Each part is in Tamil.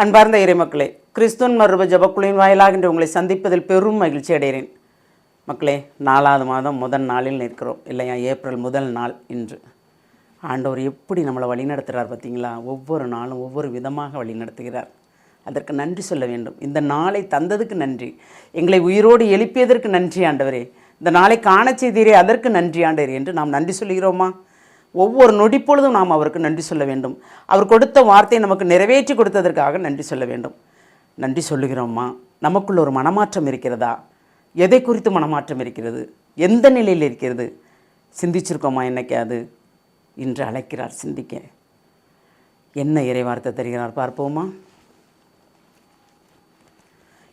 அன்பார்ந்த இறைமக்களே, கிறிஸ்துவின் மறுப ஜபக்குழுவின் வாயிலாகின்ற உங்களை சந்திப்பதில் பெரும் மகிழ்ச்சி அடைகிறேன். மக்களே, 4வது மாதம் முதல் நாளில் நிற்கிறோம் இல்லையா? ஏப்ரல் முதல் நாள் இன்று. ஆண்டவர் எப்படி நம்மளை வழிநடத்துகிறார் பார்த்தீங்களா? ஒவ்வொரு நாளும் ஒவ்வொரு விதமாக வழிநடத்துகிறார். அதற்கு நன்றி சொல்ல வேண்டும். இந்த நாளை தந்ததுக்கு நன்றி. எங்களை உயிரோடு எழுப்பியதற்கு நன்றி ஆண்டவரே. இந்த நாளை காண செய்தீரே, அதற்கு நன்றி ஆண்டவரே என்று நாம் நன்றி சொல்கிறோமா? ஒவ்வொரு நொடிப்பொழுதும் நாம் அவருக்கு நன்றி சொல்ல வேண்டும். அவர் கொடுத்த வார்த்தையை நமக்கு நிறைவேற்றி கொடுத்ததற்காக நன்றி சொல்ல வேண்டும். நன்றி சொல்லுகிறோமா? நமக்குள்ள ஒரு மனமாற்றம் இருக்கிறதா? எதை குறித்து மனமாற்றம் இருக்கிறது? எந்த நிலையில் இருக்கிறது? சிந்திச்சிருக்கோமா? என்னைக்காது இன்று அழைக்கிறார் சிந்திக்க. என்ன இறைவார்த்தை தருகிறார் பார்ப்போமா?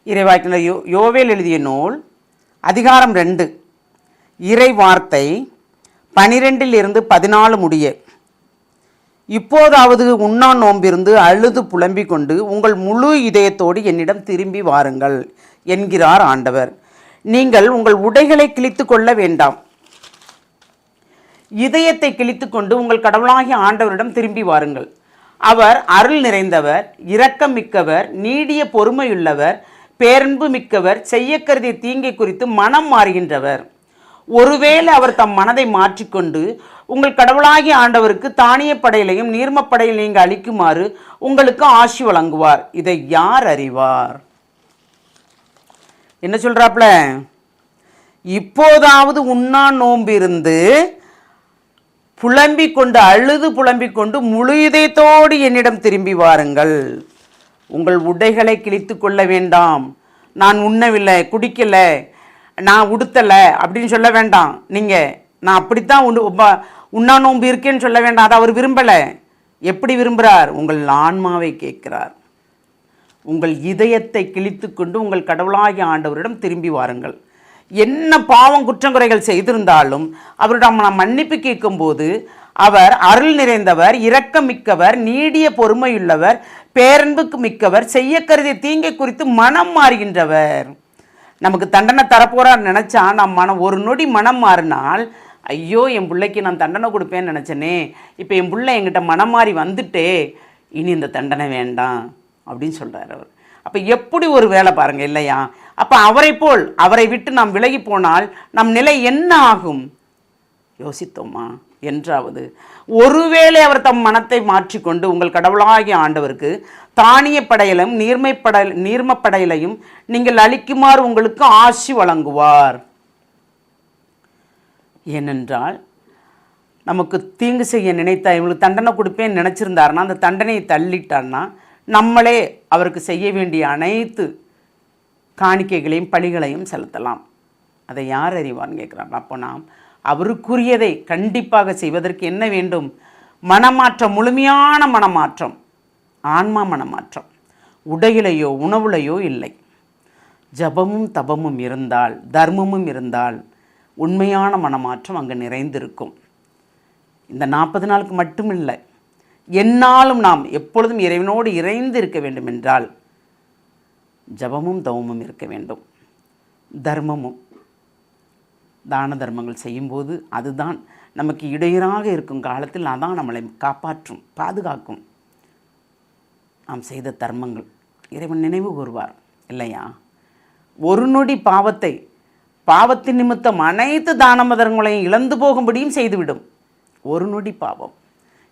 இறைவாக்கினர் யோவேல் எழுதிய நூல் அதிகாரம் 2 இறை வார்த்தை 12 14 முடிய. இப்போதாவது உண்ணா நோம்பிருந்து அழுது புலம்பிக் கொண்டு உங்கள் முழு இதயத்தோடு என்னிடம் திரும்பி வாருங்கள் என்கிறார் ஆண்டவர். நீங்கள் உங்கள் உடைகளை கிழித்து கொள்ள வேண்டாம். இதயத்தை கிழித்து கொண்டு உங்கள் கடவுளாகிய ஆண்டவரிடம் திரும்பி வாருங்கள். அவர் அருள் நிறைந்தவர், இரக்கம் மிக்கவர், நீடிய பொறுமையுள்ளவர், பேரன்பு மிக்கவர், செய்ய கருதிய தீங்கை குறித்து மனம் மாறுகின்றவர். ஒருவேளை அவர் தம் மனதை மாற்றிக்கொண்டு உங்கள் கடவுளாகிய ஆண்டவருக்கு தானிய படையிலையும் நீர்மப்படையில் நீங்கள் அளிக்குமாறு உங்களுக்கு ஆசி வழங்குவார். இதை யார் அறிவார்? என்ன சொல்றாப்ல? இப்போதாவது உண்ணா நோம்பிருந்து புலம்பிக் கொண்டு அழுது புலம்பிக் கொண்டு முழு இதயத்தோடு என்னிடம் திரும்பி வாருங்கள். உங்கள் உடைகளை கிழித்து கொள்ள வேண்டாம். நான் உண்ணவில்லை, குடிக்கலை, நான் உடுத்தலை அப்படின்னு சொல்ல வேண்டாம். நீங்கள் நான் அப்படித்தான் உண்ணா நோன்பு இருக்கேன்னு சொல்ல வேண்டாம். அதை அவர் விரும்பலை. எப்படி விரும்புகிறார்? உங்கள் ஆன்மாவை கேட்கிறார். உங்கள் இதயத்தை கிழித்து கொண்டு உங்கள் கடவுளாகிய ஆண்டவரிடம் திரும்பி வாருங்கள். என்ன பாவம் குற்றங்குறைகள் செய்திருந்தாலும் அவரிடம் நாம் மன்னிப்பு கேட்கும்போது அவர் அருள் நிறைந்தவர், இரக்கம் மிக்கவர், நீடிய பொறுமையுள்ளவர், பேரன்புக்கு மிக்கவர், செய்ய கருதிய தீங்கை குறித்து மனம் மாறுகின்றவர். நமக்கு தண்டனை தரப்போறார் நினச்சா நம்ம ஒரு நொடி மனம் மாறினால், ஐயோ என் பிள்ளைக்கு நான் தண்டனை கொடுப்பேன்னு நினச்சேனே, இப்போ என் பிள்ளை என்கிட்ட மனம் மாறி வந்துட்டே, இனி இந்த தண்டனை வேண்டாம் அப்படின்னு சொல்கிறார் அவர். அப்போ எப்படி ஒரு வேலை பாருங்கள் இல்லையா? அப்போ அவரை விட்டு நாம் விலகி போனால் நம் நிலை என்ன ஆகும்? யோசித்தோமா? என்றாவது ஒருவேளை அவர் தம் மனத்தை மாற்றிக்கொண்டு உங்கள் கடவுளாகிய ஆண்டவருக்கு தானிய படையிலும் நீர்மப்படையிலையும் நீங்கள் அளிக்குமாறு உங்களுக்கு ஆசி வழங்குவார். ஏனென்றால் நமக்கு தீங்கு செய்ய நினைத்தா, இவங்களுக்கு தண்டனை கொடுப்பேன்னு நினச்சிருந்தாருன்னா அந்த தண்டனையை தள்ளிட்டார்னா நம்மளே அவருக்கு செய்ய வேண்டிய அனைத்து காணிக்கைகளையும் பழிகளையும் செலுத்தலாம். அதை யார் அறிவான்னு கேட்குறாங்க. அப்போ நாம் அவருக்குரியதை கண்டிப்பாக செய்வதற்கு என்ன வேண்டும்? மனமாற்றம், முழுமையான மனமாற்றம், ஆன்மா மனமாற்றம். உடையிலையோ உணவுலையோ இல்லை. ஜபமும் தபமும் இருந்தால், தர்மமும் இருந்தால் உண்மையான மனமாற்றம் அங்கே நிறைந்திருக்கும். இந்த 40 நாளுக்கு மட்டும் இல்லை, எந்நாளும் நாம் எப்பொழுதும் இறைவனோடு இறைந்து இருக்க வேண்டும் என்றால் ஜபமும் தவமும் இருக்க வேண்டும். தர்மமும், தான தர்மங்கள் செய்யும்போது அதுதான் நமக்கு இடையூறாக இருக்கும் காலத்தில் அதான் நம்மளை காப்பாற்றும், பாதுகாக்கும். நாம் செய்த தர்மங்கள் இறைவன் நினைவு கூறுவார் இல்லையா? ஒரு நொடி பாவத்தின் நிமித்தம் அனைத்து தான தர்மங்களையும் இழந்து போகும்படியும் செய்துவிடும். ஒரு நொடி பாவம்,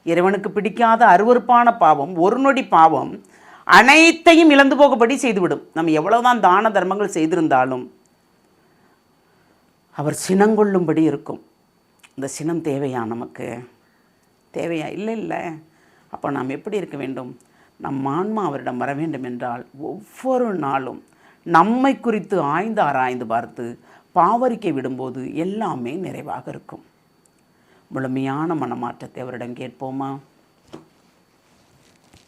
இறைவனுக்கு பிடிக்காத அருவருப்பான பாவம், ஒரு நொடி பாவம் அனைத்தையும் இழந்து போகும்படி செய்துவிடும். நம்ம எவ்வளவுதான் தான தர்மங்கள் செய்திருந்தாலும் அவர் சினங்கொள்ளும்படி இருக்கும். இந்த சினம் தேவையா? நமக்கு தேவையா? இல்லை. அப்போ நாம் எப்படி இருக்க வேண்டும்? நம் ஆன்மா அவரிடம் வர வேண்டும் என்றால் ஒவ்வொரு நாளும் நம்மை குறித்து ஆராய்ந்து பார்த்து பாவரிக்கை விடும்போது எல்லாமே நிறைவாக இருக்கும். முழுமையான மனமாற்றத்தை அவரிடம் கேட்போமா?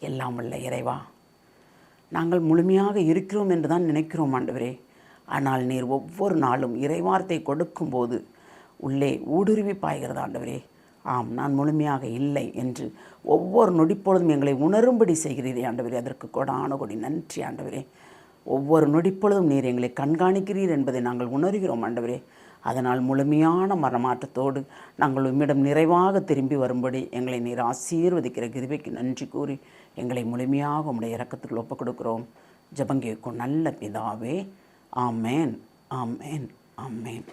எல்லாம் வல்ல இறைவா, நாங்கள் முழுமையாக இருக்கிறோம் என்று தான் நினைக்கிறோம் ஆண்டவரே. ஆனால் நீர் ஒவ்வொரு நாளும் இறைவார்த்தை கொடுக்கும்போது உள்ளே ஊடுருவி பாய்கிறது ஆண்டவரே. ஆம், நான் முழுமையாக இல்லை என்று ஒவ்வொரு நொடிப்பொழுதும் எங்களை உணரும்படி செய்கிறீரே ஆண்டவரே. அதற்கு கொடான கொடி நன்றி ஆண்டவரே. ஒவ்வொரு நொடிப்பொழுதும் நீர் எங்களை கண்காணிக்கிறீர் என்பதை நாங்கள் உணர்கிறோம் ஆண்டவரே. அதனால் முழுமையான மனமாற்றத்தோடு நாங்கள் உம்மிடம் நிறைவாக திரும்பி வரும்படி எங்களை நீர் ஆசீர்வதிக்கிற கிருபைக்கு நன்றி கூறி எங்களை முழுமையாக உம்முடைய இரக்கத்துக்குள் ஒப்புக் கொடுக்கிறோம். ஜெபம் கேட்கும் நல்ல பிதாவே. ஆமேன், ஆமேன், ஆமேன்.